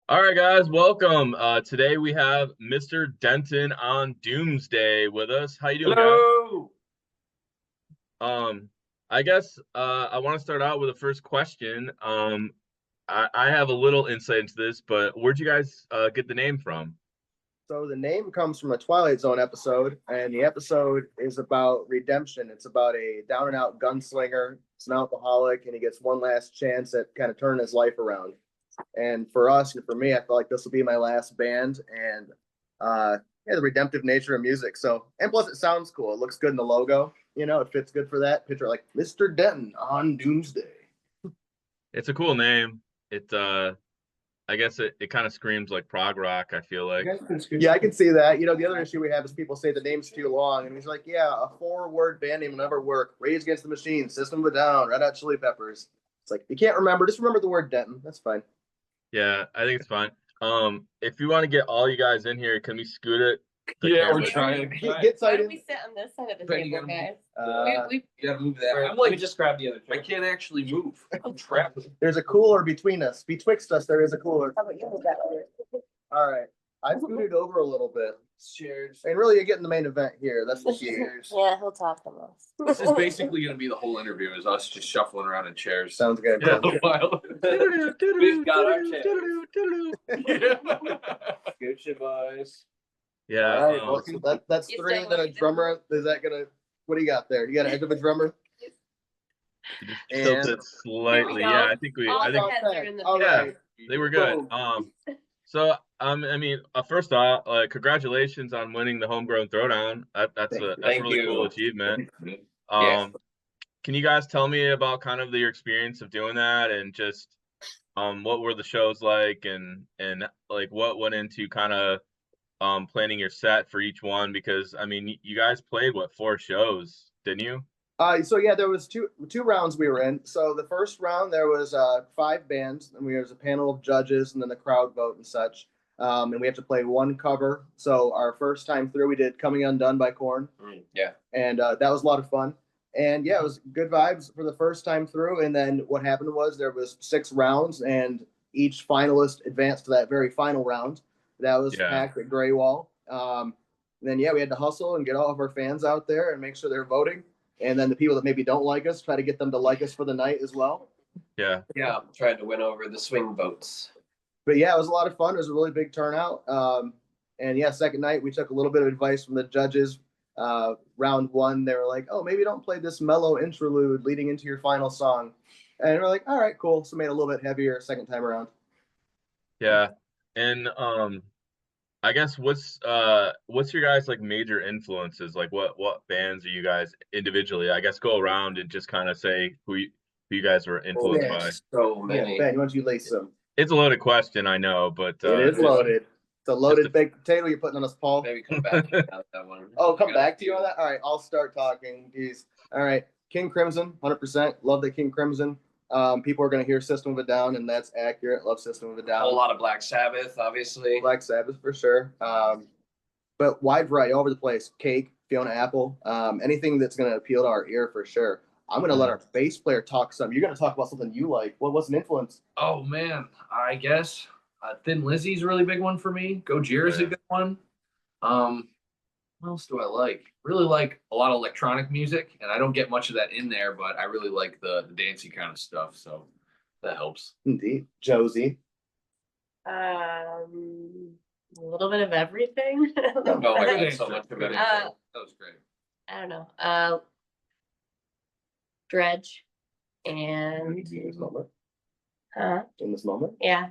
All right, guys, welcome. Today we have Mr. Denton on Doomsday with us. How you doing, guys? Hello. Um, I guess I want to start out with the first question. I have a little insight into this, but where'd you guys get the name from? So the name comes from a Twilight Zone episode, and the episode is about redemption. It's about a down and out gunslinger. It's an alcoholic, and he gets one last chance at kind of turning his life around. And for us, and for me, I felt like this will be my last band, and yeah, the redemptive nature of music. So, and plus, it sounds cool. It looks good in the logo. It fits good for that picture, like Mr. Denton on Doomsday. It's a cool name. I guess it kind of screams like prog rock, I feel like. Yeah, I can see that. The other issue we have is people say the name's too long, and he's like, yeah, a 4-word band name will never work. Rage Against the Machine, System of a Down, Red Hot Chili Peppers. It's like, you can't remember. Just remember the word Denton. That's fine. Yeah, I think it's fine. If you want to get all you guys in here, can we scoot it? Yeah, we're camera? trying. Get Why sighted. don't we sit on this side of the table, guys? We, You gotta move that. I'm Let like, me just grab the other I chair. can't actually move. I'm trapped. there's a cooler between us. Betwixt us, there is a cooler. How about you move that way? All right. I scooted over a little bit. Cheers. And really, you're getting the main event here. That's the key. Cheers. Yeah, he'll talk the most. This is basically gonna be the whole interview, is us just shuffling around in chairs. Sounds good. Yeah. For a while. We've got our chairs. Yeah. Gucci boys. Yeah. All right. Well, so that's You 3. still Then a looking? drummer. Is that gonna? What do you got there? You got a head of a drummer? You just tilted slightly. go. Yeah, I think All I the think heads are in the All Yeah. right. they were good. Boom. So I mean, first off, congratulations on winning the homegrown throwdown. That's a Thank really cool you. achievement. Yes. Can you guys tell me about kind of your experience of doing that and just what were the shows like and like what went into kind of planning your set for each one? Because I mean, you guys played what, 4 shows, didn't you? So yeah, there was two rounds we were in. So the first round there was 5 bands, and there was a panel of judges, and then the crowd vote and such. And we have to play one cover. So our first time through, we did "Coming Undone" by Korn, Yeah. and that was a lot of fun. And yeah, it was good vibes for the first time through. And then what happened was there was 6 rounds, and each finalist advanced to that very final round. That was packed at Graywall. And then yeah, we had to hustle and get all of our fans out there and make sure they're voting. And then the people that maybe don't like us, try to get them to like us for the night as well. Yeah. Yeah. Tried to win over the swing votes. But yeah, it was a lot of fun. It was a really big turnout. And yeah, second night we took a little bit of advice from the judges. Round 1, they were like, "Oh, maybe don't play this mellow interlude leading into your final song." And we're like, "All right, cool." So made it a little bit heavier second time around. Yeah. And I guess what's your guys like major influences? Like what bands are you guys individually? I guess go around and just kind of say who you guys were influenced by. So many. Yeah, Ben, why don't you lace some? It's a loaded question, I know, but It is loaded. It's a loaded baked potato you're putting on us, Paul. Maybe come back to that one. Oh, come back to you on that? All right, I'll start talking. Geez. All right, King Crimson, 100%. Love the King Crimson. People are going to hear System of a Down, and that's accurate. Love System of a A Down. whole lot of Black Sabbath, obviously. Black Sabbath for sure. But wide variety all over the place. Cake, Fiona Apple, anything that's going to appeal to our ear for sure. I'm going to let our bass player talk some. You're going to talk about something you like. What's an influence? Oh man, I guess Thin Lizzy's a really big one for me. Gojira's a good one. What else do I like? Really like a lot of electronic music, and I don't get much of that in there, but I really like the dancey kind of stuff, so that helps. Indeed. Josie. A little bit of everything. Oh my God, so much of it. That was great. I don't know. Dredge and In this moment. in this moment. yeah,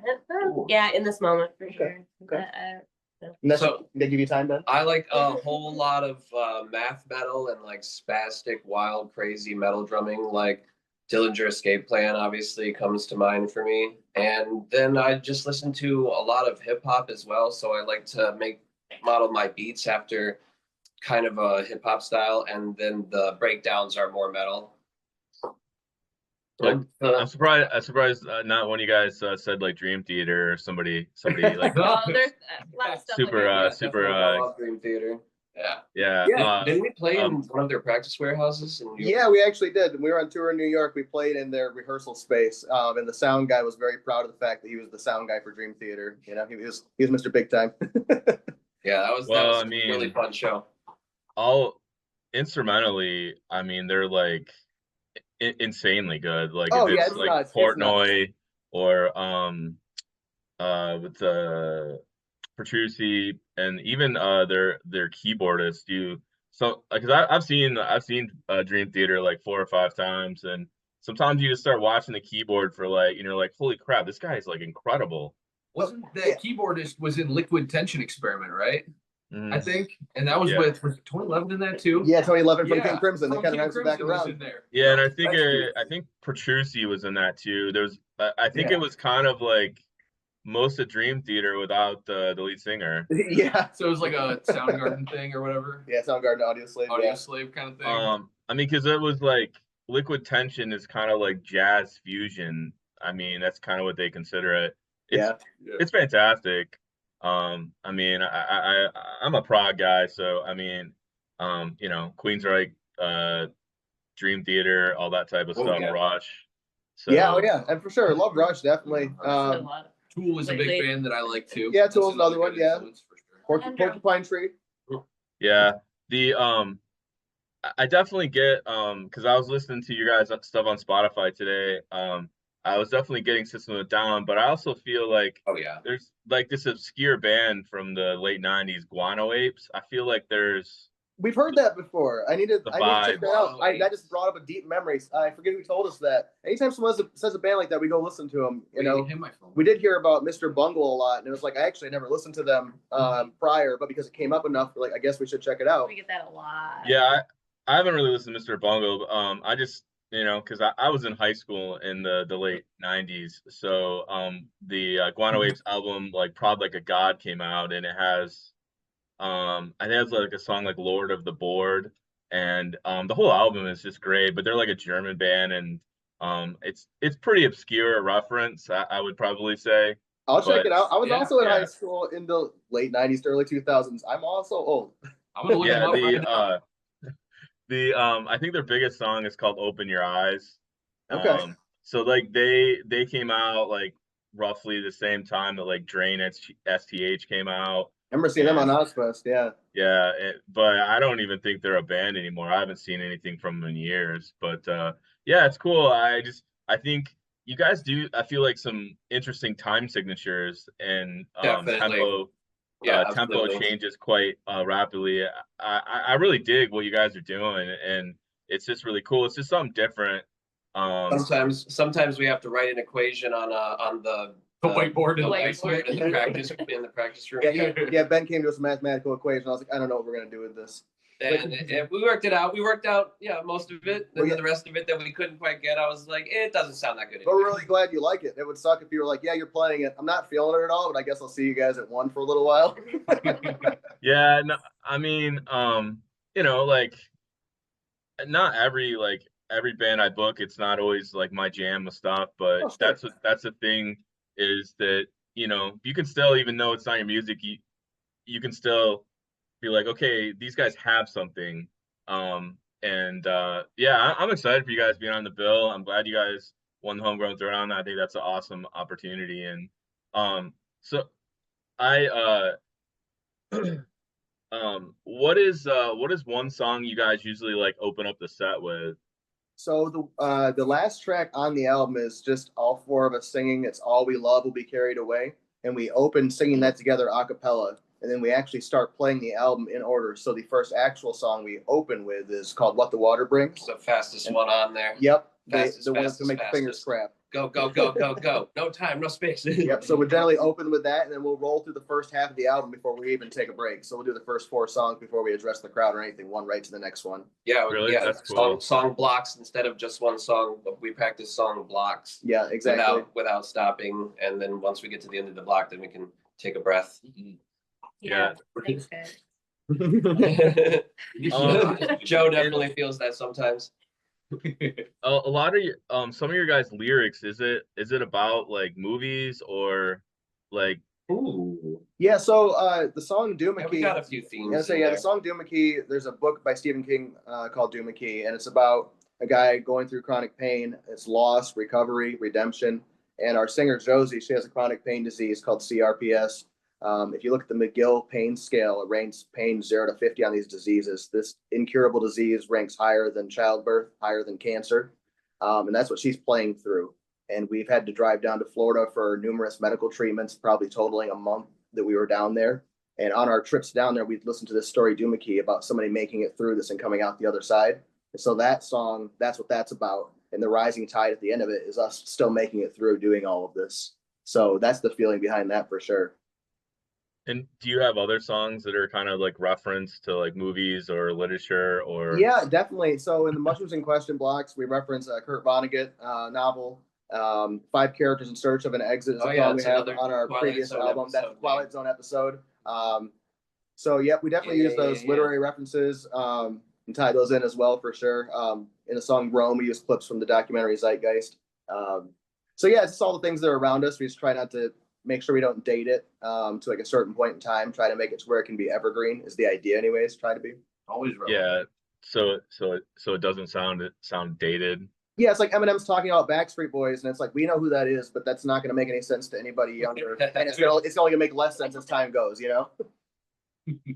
yeah, in this moment for sure. Okay. Uh, So they give you time, Ben? I like a whole lot of math metal and like spastic, wild, crazy metal drumming. Like Dillinger Escape Plan obviously comes to mind for me. And then I just listen to a lot of hip hop as well. So I like to model my beats after kind of a hip hop style, and then the breakdowns are more metal. Like, I'm surprised not one of you guys said like Dream Theater or somebody like well, there's a lot of stuff super like that. super I love Dream Theater. Yeah. Yeah. Didn't we play in one of their practice warehouses? Yeah, we actually did. We were on tour in New York. We played in their rehearsal space, and the sound guy was very proud of the fact that he was the sound guy for Dream Theater. You know, he was Mr. Big Time. Yeah, that was Well, a really fun show. All instrumentally, I mean, they're like insanely good. Like Oh, if yeah, it's it's like nuts. It's nuts. Portnoy or with Petrucci and even their keyboardist, because I've seen Dream Theater like 4 or 5 times, and sometimes you just start watching the keyboard for like, and you're like, holy crap, this guy is like incredible. Wasn't that keyboardist was in Liquid Tension Experiment, right? I think, and that was Yeah. was 2011 in that too. Yeah, 2011 from Yeah, King Crimson. They from kind of King runs it back Crimson was around. in there. Yeah, and I That's think Petrucci was in that too. There's I think Yeah. it was kind of like most of Dream Theater without the lead singer. Yeah. So it was like a Soundgarden thing or whatever. Yeah, Soundgarden Audio Slave. Audio Yeah. Slave kind of thing. I mean, because it was like Liquid Tension is kind of like jazz fusion. I mean, that's kind of what they consider it. It's fantastic. I mean, I'm a prog guy, so I mean, you know, Queensryche, Dream Theater, all that type of stuff, yeah. Rush. So Yeah, and for sure, love Rush definitely. Tool was a big band that I like too. Yeah, Tool's another one. Yeah, For sure. Porcupine Tree. yeah, the I definitely get because I was listening to you guys stuff on Spotify today. I was definitely getting System of a Down, but I also feel like there's like this obscure band from the late '90s, Guano Apes. I feel like We've heard that before. I need to check that out. That just brought up a deep memory. I forget who told us that. Anytime someone says a band like that, we go listen to them. You know, we did hear about Mr. Bungle a lot, and it was like I actually never listened to them prior, but because it came up enough, like I guess we should check it out. We get that a lot. Yeah, I haven't really listened to Mr. Bungle. I just because I was in high school in the late '90s, so the Guano Apes album like Prod Like a God came out, and it has. I think it's like a song like Lord of the Board, and the whole album is just great. But they're like a German band, and it's pretty obscure reference, I would probably say. I'll check it out. I was also in high school in the late '90s to early 2000s. I'm also old. I'm gonna look them up right now. I think their biggest song is called "Open Your Eyes." Okay. So like they came out like roughly the same time that like Drain STH came out. I remember seeing them on Ozfest, yeah. Yeah, but I don't even think they're a band anymore. I haven't seen anything from them in years. But yeah, it's cool. I think you guys do. I feel like some interesting time signatures and tempo. Tempo changes quite rapidly. I really dig what you guys are doing, and it's just really cool. It's just something different. Sometimes we have to write an equation on the whiteboard in the practice room. Yeah, Ben came to us with a mathematical equation. I was like, I don't know what we're gonna do with this. And we worked it out. We worked out, most of it. And then the rest of it that we couldn't quite get, I was like, it doesn't sound that good anymore. But we're really glad you like it. It would suck if you were like, yeah, you're playing it. I'm not feeling it at all, but I guess I'll see you guys at 1 for a little while. Yeah, no, I mean, like not every band I book, it's not always like my jam of stuff, but that's the thing is that, you can still, even though it's not your music, you can still be like, okay, these guys have something. I'm excited for you guys being on the bill. I'm glad you guys won the Homegrown Throwdown. I think that's an awesome opportunity. And so I what is one song you guys usually like open up the set with? So the last track on the album is just all 4 of us singing. It's All We Love Will Be Carried Away, and we open singing that together a cappella, and then we actually start playing the album in order. So the first actual song we open with is called What the Water Brings. It's the fastest one on there. Yep, the one to make the fingers scrap. Go, go, go, go, go. No time, no space. Yep. So we generally open with that, and then we'll roll through the first half of the album before we even take a break. So we'll do the first 4 songs before we address the crowd or anything, one right to the next one. Yeah, really? Yeah. That's cool. Song blocks instead of just one song. We practice song blocks. Yeah, exactly. Without stopping, and then once we get to the end of the block, then we can take a breath. Yeah. Thanks, guys. Joe definitely feels that sometimes. A lot of some of your guys' lyrics, is it about like movies or like Yeah, so the song Doomickey. Yeah, we got a few themes. Yeah, so yeah, the song Doomickey, there's a book by Stephen King called Doomickey, and it's about a guy going through chronic pain. It's loss, recovery, redemption. And our singer Josie, she has a chronic pain disease called CRPS. If you look at the McGill pain scale, it ranks pain 0 to 50 on these diseases. This incurable disease ranks higher than childbirth, higher than cancer. And that's what she's playing through. And we've had to drive down to Florida for numerous medical treatments, probably totaling a month that we were down there. And on our trips down there, we'd listen to this story, Doomickey, about somebody making it through this and coming out the other side. And so that song, that's what that's about. And the rising tide at the end of it is us still making it through doing all of this. So that's the feeling behind that for sure. And do you have other songs that are kind of like reference to like movies or literature or? Yeah, definitely. So in the Mushrooms in Question blocks, we reference a Kurt Vonnegut novel. Five Characters in Search of an Exit is a song we have on our previous album. That's the Twilight Zone episode. So yeah, we definitely use those literary references and tie those in as well for sure. In the song Rome, we use clips from the documentary Zeitgeist. So yeah, it's just all the things that are around us. We just try not to make sure we don't date it to like a certain point in time. Try to make it to where it can be evergreen is the idea, anyways. Try to be Always relevant. Yeah. So it doesn't sound dated. Yeah, it's like Eminem's talking about Backstreet Boys, and it's like we know who that is, but that's not going to make any sense to anybody younger, and it's only going to make less sense as time goes, you know.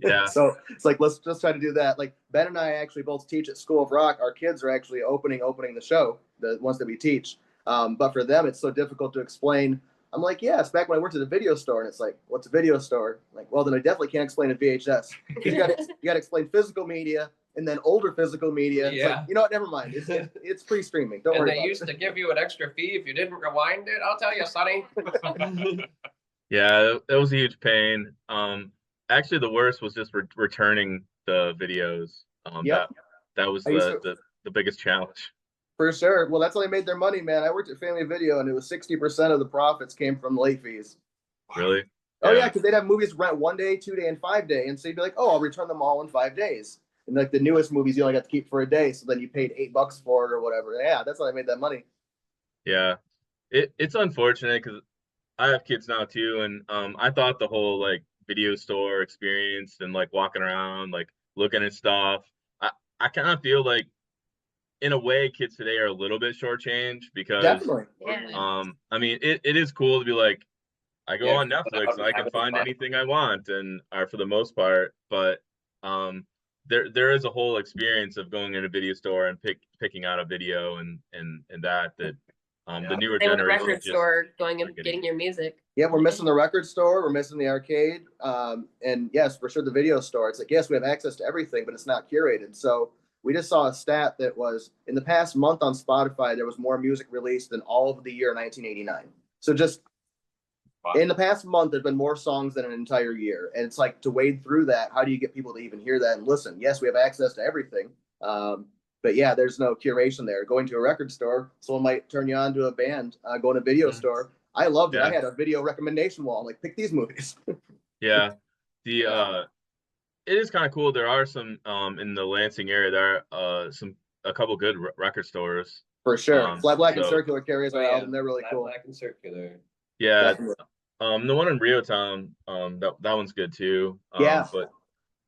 Yeah. So it's like let's just try to do that. Like Ben and I actually both teach at School of Rock. Our kids are actually opening the show, the ones that we teach. But for them, it's so difficult to explain. I'm like, yeah, it's back when I worked at a video store, and it's like, what's a video store? I'm like, well, then I definitely can't explain a VHS. You got to explain physical media. And then older physical media. It's like, you know what? Never mind. It's free streaming. Don't worry. And they used to give you an extra fee if you didn't rewind it. I'll tell you, Sonny. Yeah, that was a huge pain. Actually, the worst was just returning the videos. That was the biggest challenge. For sure. Well, that's how they made their money, man. I worked at Family Video, and it was 60% of the profits came from late fees. Really? Oh yeah, because they'd have movies rent 1 day, 2 day, and 5 day, and so you'd be like, oh, I'll return them all in 5 days. And like the newest movies, you only got to keep for a day, so then you paid $8 for it or whatever. Yeah, that's how they made that money. Yeah, it's unfortunate because I have kids now too, and I thought the whole like video store experience and like walking around, like looking at stuff, I kind of feel like in a way kids today are a little bit shortchanged because definitely. I mean it is cool to be like I go on Netflix and I can find anything I want and for the most part, but there is a whole experience of going in a video store and picking out a video and that the newer generation record store going and getting your music. Yeah, we're missing the record store, we're missing the arcade, and yes, for sure the video store. It's like yes, we have access to everything, but it's not curated. So we just saw a stat that was in the past month on Spotify there was more music released than all of the year 1989. So just in the past month, there's been more songs than an entire year. And it's like to wade through that, how do you get people to even hear that and listen? Yes, we have access to everything. But yeah, there's no curation there. Going to a record store, someone might turn you on to a band. Going to a video store. I loved it. Yeah. I had a video recommendation wall. I'm like, pick these movies. Yeah. It is kind of cool. There are some in the Lansing area, there are a couple good record stores. For sure. Flat Black and Circular carries our album. They're really cool. Black and Circular. Yeah. Definitely. The one in Reotown, that one's good too. Yeah.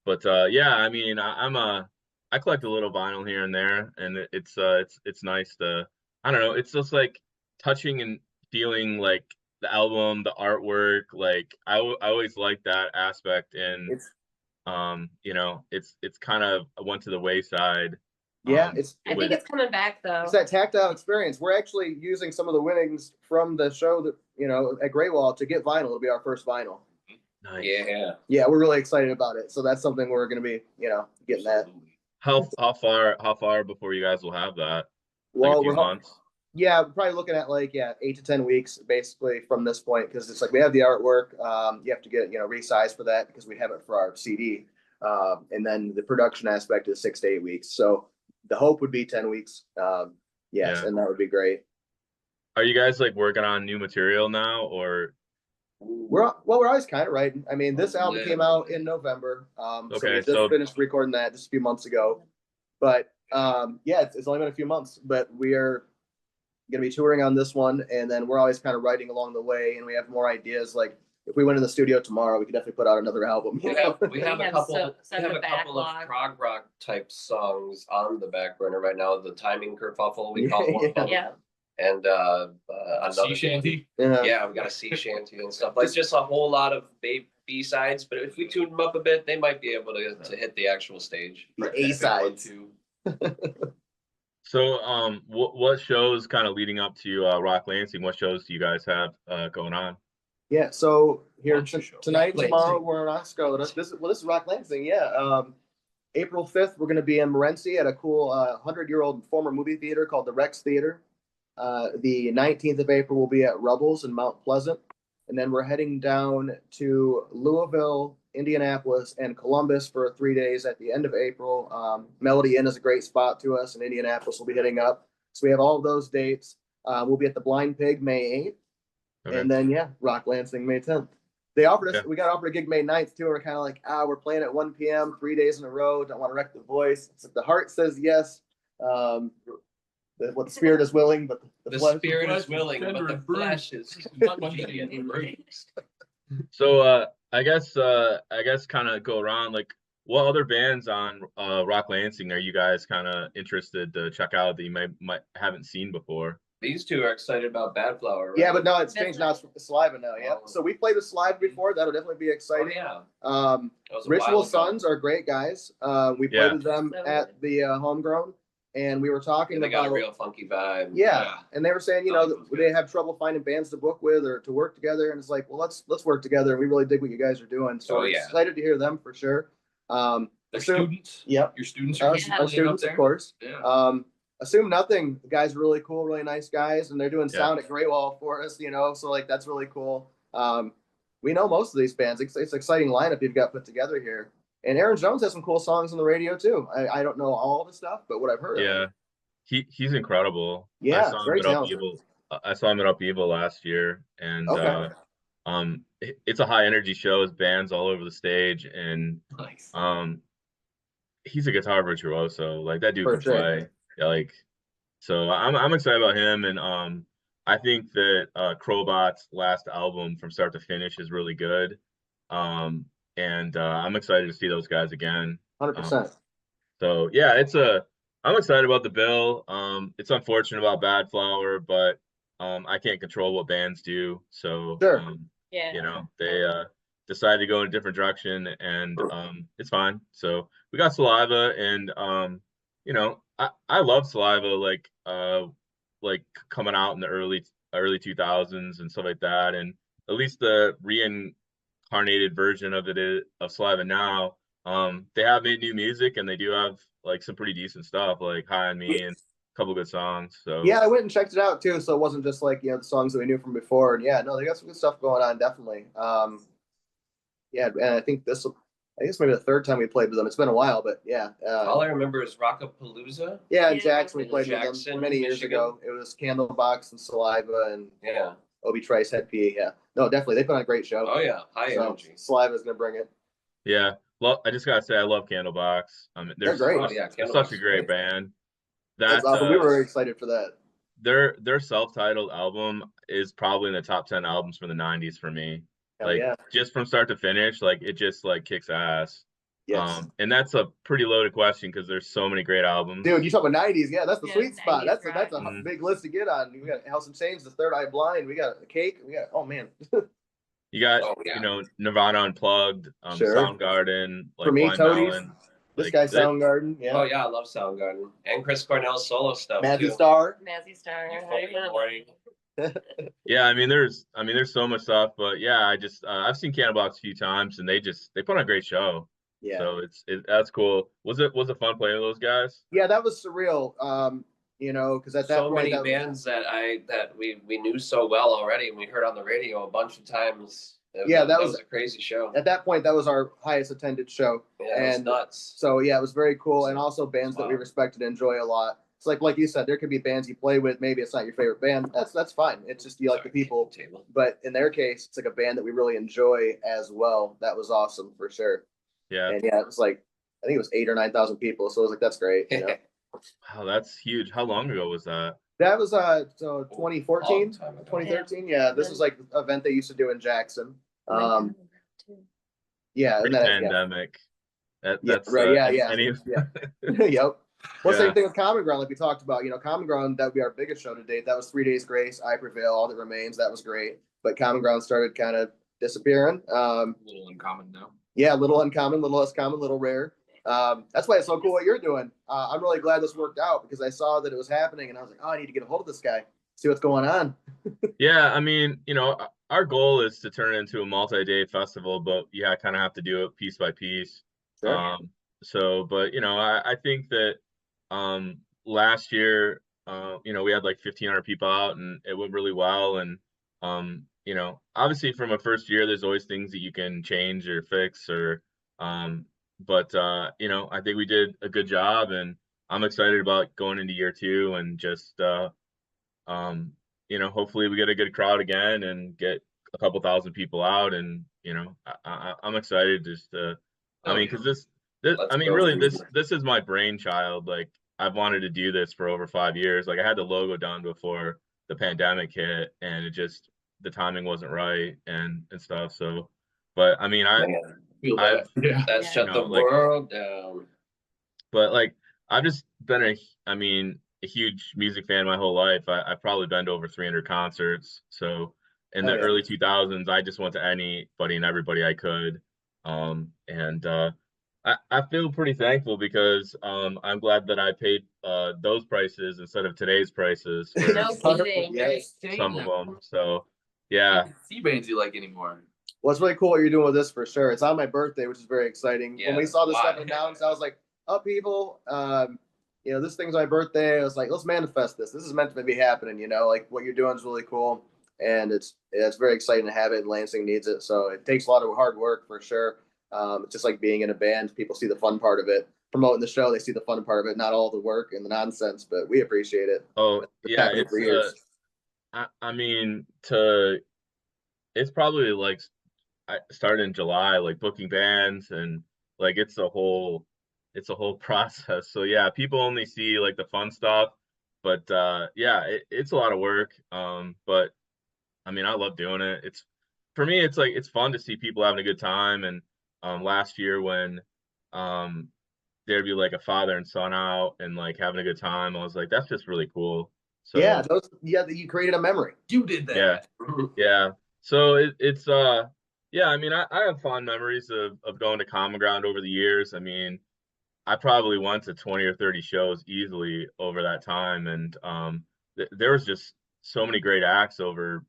But yeah, I mean, I collect a little vinyl here and there, and it's nice to, I don't know, it's just like touching and feeling like the album, the artwork. Like I always like that aspect, and you know, it's kind of went to the wayside. Yeah, I think it's coming back though. It's that tactile experience. We're actually using some of the winnings from the show that at Great Wall to get vinyl. It'll be our first vinyl. Nice. Yeah, we're really excited about it. So that's something we're going to be, getting that. How far before you guys will have that? Well, like a few months. Yeah, we're probably looking at 8 to 10 weeks basically from this point, because it's like we have the artwork. You have to get resized for that because we have it for our CD, and then the production aspect is 6 to 8 weeks. So the hope would be 10 weeks. Yes, and that would be great. Are you guys like working on new material now, or? We're always kind of writing. I mean, this album came out in November. So we just finished recording that just a few months ago. But it's only been a few months. But we are going to be touring on this one, and then we're always kind of writing along the way, and we have more ideas. Like if we went in the studio tomorrow, we could definitely put out another album. We have a We have couple. such We have a a couple of backlog. prog rock type songs on the back burner right now. The timing kerfuffle we call one of them. Yeah. And another Sea shanty. Yeah, we got a sea shanty and stuff. Like just a whole lot of B-sides. But if we tune them up a bit, they might be able to hit the actual stage. The A-sides. So, what shows kind of leading up to Rock Lansing? What shows do you guys have going on? Yeah, so here Bunch of shows. tonight, Lansing. tomorrow, we're in Osco. This is Rock Lansing, yeah. April 5th, we're going to be in Morenci at a cool 100-year-old former movie theater called the Rex Theater. The 19th of April, we'll be at Rubbles in Mount Pleasant. And then we're heading down to Louisville, Indianapolis, and Columbus for 3 days at the end of April. Melody Inn is a great spot to us, and Indianapolis will be hitting up. So we have all of those dates. We'll be at the Blind Pig May 8th. Okay. And then, yeah, Rock Lansing May 10th. They offered us, Yeah. we got offered a gig May 9th too. We're kind of like, we're playing at 1 p.m., 3 days in a row. Don't want to wreck the voice. It's like the heart says yes. What the spirit is willing, but the flesh. spirit flesh is willing, is but tender the and bruised. flesh is spongy and bruised. So, I guess kind of go around, like, what other bands on Rock Lansing are you guys kind of interested to check out that you might haven't seen before? These two are excited about Bad Flower, right? Yeah, but no, it's changed now. It's Saliva now. Yeah. Oh. So we played with Saliva before. That'll definitely be Oh, exciting. yeah. Um, That was a Ritual while ago. Sons are great guys. We Yeah. played with them So at the Homegrown, and we were talking Yeah, they got about a real funky vibe. yeah, and they were saying, you Oh, know, those they guys. have trouble finding bands to book with or to work together, and it's like, well, let's work together. And we really dig what you guys are doing, so Oh, we're yeah. excited to hear them for sure. They're assume- students. Yep, Your students our, are Yeah. our playing up students, of there. course. Yeah. Assume Nothing. The guys are really cool, really nice guys, and they're doing Yeah. sound at Great Wall for us, you know. So like that's really cool. We know most of these bands. It's an exciting lineup you've got put together here. And Aaron Jones has some cool songs on the radio too. I don't know all the stuff, but what I've heard. Yeah, he's incredible. Yeah, I saw him very at talented. I saw him at Upheaval last year, and Okay. it's a high energy show. His band's all over the stage, and Nice. he's a guitar virtuoso. Like that dude For can sure. play. Yeah, like, so I'm excited about him, and I think that Crowbot's last album from start to finish is really good. And I'm excited to see those guys again. 100%. So yeah, I'm excited about the bill. It's unfortunate about Bad Flower, but I can't control what bands do. So Sure. Yeah. you know, they decided to go in a different direction, and it's fine. So we got Saliva, and you know, I love Saliva, like coming out in the early 2000s and stuff like that, and at least the reincarnated version of Saliva now. They have made new music, and they do have like some pretty decent stuff, like High on Me and a couple good songs. So Yeah, I went and checked it out too, so it wasn't just like, you know, the songs that we knew from before. And yeah, no, they got some good stuff going on, definitely. Yeah, and I think it's maybe the third time we played with them. It's been a while, but yeah. All I remember is Rockapalooza. Yeah, in Yeah, Jackson, we played with Jackson, them many years Michigan. ago. It was Candlebox and Saliva and Yeah. Obi Trice Head PA. Yeah, no, definitely, they put on a great show. Oh yeah. High So energy. Saliva's gonna bring it. yeah, I just gotta say I love Candlebox. They're great. Oh yeah. They're such Candlebox a is great band. That's That awesome. We were very excited for that. their self-titled album is probably in the top 10 albums from the 90s for me. Hell Like yeah. just from start to finish, like it just like kicks ass. Yes. And that's a pretty loaded question because there's so many great albums. Dude, you talk about 90s. Yeah, that's the Yeah, sweet spot. 90s That's rock. a Mhm. big list to get on. We got House in Chains, The Third Eye Blind. We got a Cake. We got, oh man. You got Oh, yeah. you know, Nirvana Unplugged, Sure. Soundgarden, like For me, Blind Toadies. Melon. This Like, guy that- Soundgarden. Yeah. Oh yeah, I love Soundgarden and Chris Cornell's solo stuff Matthew too. Starr. Mazzy Star. You how do you fucking know? boring. Yeah, I mean there's so much stuff, but yeah, I just I've seen Candlebox a few times, and they put on a great show. Yeah. So that's cool. Was it fun playing with those guys? Yeah, that was surreal. You know, because at that So point, many bands that we knew so well already, and we heard on the radio a bunch of times. Yeah, that was- was a crazy show. at that point, that was our highest attended show. Yeah, it was and nuts. So yeah, it was very cool, and also bands that we Wow. respect and enjoy a lot. It's like you said, there could be bands you play with. Maybe it's not your favorite band. That's fine. It's just you like the Sorry, people. table. But in their case, it's like a band that we really enjoy as well. That was awesome for sure. Yeah. And yeah, it was like I think it was 8,000 or 9,000 people. So it was like that's great. You know? Wow, that's huge. How long ago was that? That was so 2014, Long time ago. 2013. Yeah, this was like an event they used to do in Jackson. Um, yeah, and then Pandemic. That's right, yeah. any Yep. Well, same yeah. thing with Common Ground, like we talked about. Common Ground, that would be our biggest show to date. That was 3 Days Grace, I Prevail, All That Remains. That was great. But Common Ground started kind of disappearing. A little uncommon now. Yeah, a little uncommon, little less common, little rare. That's why it's so cool what you're doing. I'm really glad this worked out because I saw that it was happening and I was like, oh, I need to get a hold of this guy, see what's going on. Yeah, I mean, our goal is to turn it into a multi-day festival, but yeah, I kind of have to do it piece by piece. Sure. So, but I think that last year, we had like 1,500 people out and it went really well. And obviously from a first year, there's always things that you can change or fix but I think we did a good job and I'm excited about going into year 2 and just hopefully we get a good crowd again and get a couple thousand people out. And I'm excited just to, because this really this is my brainchild. Like I've wanted to do this for over 5 years. Like I had the logo done before the pandemic hit, and it just the timing wasn't right and stuff. So, but I mean, that shut the world down. But like I've just been a huge music fan my whole life. I've probably been to over 300 concerts. So in the early 2000s, I just went to anybody and everybody I could. I feel pretty thankful because I'm glad that I paid those prices instead of today's prices for No kidding. some of them. So yeah. See bands you like anymore. Well, it's really cool what you're doing with this for sure. It's on my birthday, which is very exciting. When we saw this stuff announced, I was like, oh, people, this thing's my birthday. I was like, let's manifest this. This is meant to be happening, like what you're doing is really cool. And it's very exciting to have it, and Lansing needs it. So it takes a lot of hard work for sure. It's just like being in a band. People see the fun part of it. Promoting the show, they see the fun part of it, not all the work and the nonsense, but we appreciate it. Oh, yeah. It's it's probably like I started in July, like booking bands and like it's a whole process. So yeah, people only see like the fun stuff, but it's a lot of work. But I mean, I love doing it. For me, it's like it's fun to see people having a good time. And last year when there'd be like a father and son out and like having a good time, I was like, that's just really cool. So you created a memory. You did that. Yeah. So it's I mean, I have fond memories of going to Common Ground over the years. I mean, I probably went to 20 or 30 shows easily over that time. And there was just so many great acts over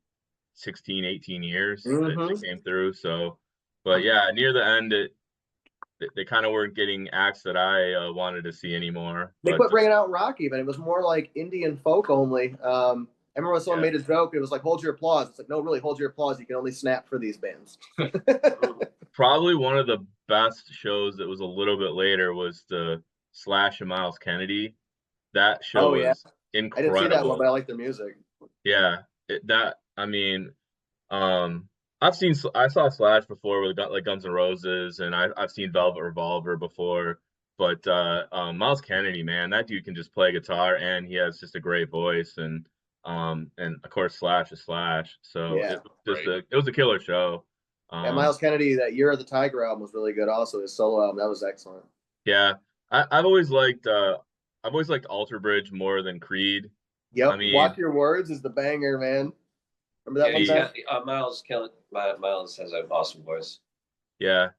16, 18 years that came through. So, but yeah, near the end, they kind of weren't getting acts that I wanted to see anymore. They quit bringing out rock even. It was more like indie and folk only. I remember when someone made a joke, it was like, hold your applause. It's like, no, really, hold your applause. You can only snap for these bands. Probably one of the best shows that was a little bit later was the Slash and Miles Kennedy. That show was incredible. I didn't see that one, but I like their music. Yeah, I saw Slash before with like Guns N' Roses, and I've seen Velvet Revolver before. But Miles Kennedy, man, that dude can just play guitar, and he has just a great voice. And of course Slash is Slash. So it was a killer show. Miles Kennedy, that Year of the Tiger album was really good. Also, his solo album, that was excellent. Yeah, I've always liked Alter Bridge more than Creed. Yep. I mean, Watch Your Words is the banger, man. Remember that one? Miles has an awesome voice. Yeah.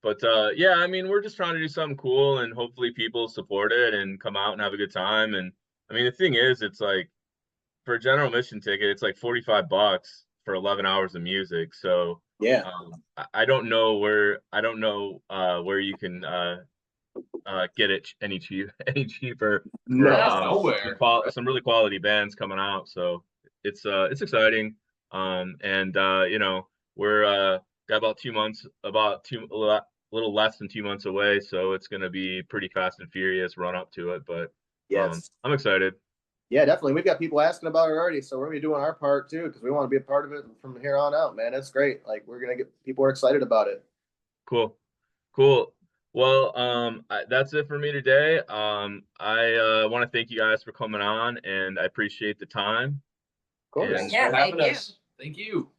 But I mean, we're just trying to do something cool, and hopefully people support it and come out and have a good time. And I mean, the thing is, it's like for a general admission ticket, it's like $45 for 11 hours of music. So yeah, I don't know where you can get it any cheaper. Nowhere. Some really quality bands coming out, so it's exciting. We're got about 2 months, a little less than 2 months away, so it's going to be pretty fast and furious run up to it. But yes, I'm excited. Yeah, definitely. We've got people asking about it already, so we're gonna be doing our part too because we want to be a part of it from here on out, man. It's great. Like we're gonna get people are excited about it. Cool. Well, that's it for me today. I want to thank you guys for coming on, and I appreciate the time. Of course. Yeah, thank you. Thank you.